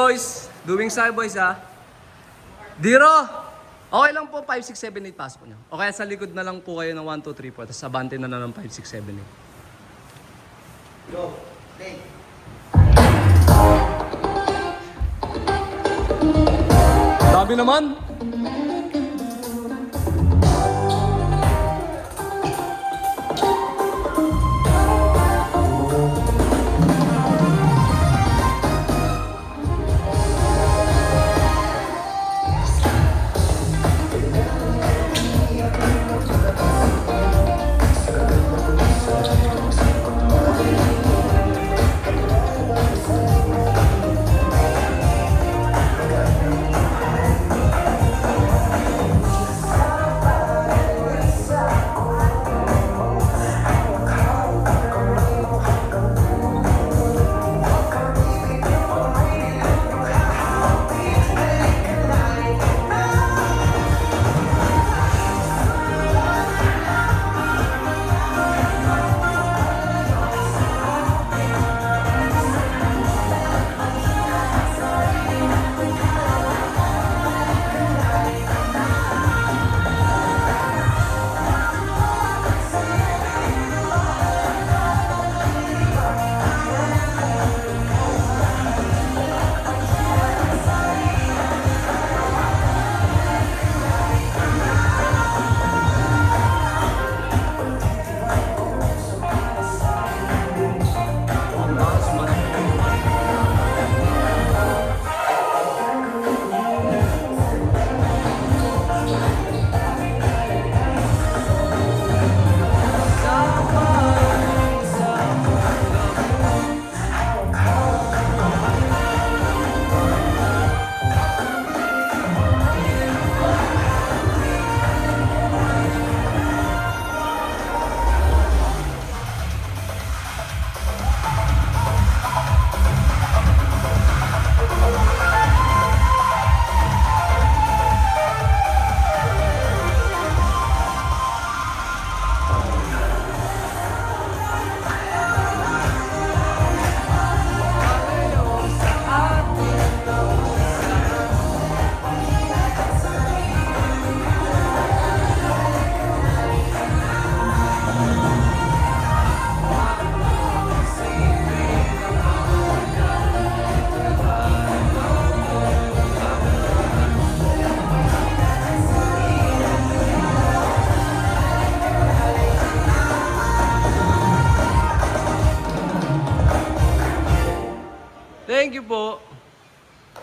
boys. Doing side boys ha. Diro! Okay lang po 5, 6, 7, 8 pasok nyo. O kaya sa likod na lang po kayo ng 1, 2, 3, 4. Tapos abante na ng 5, 6, 7, 8. Go. Play. Sabi naman.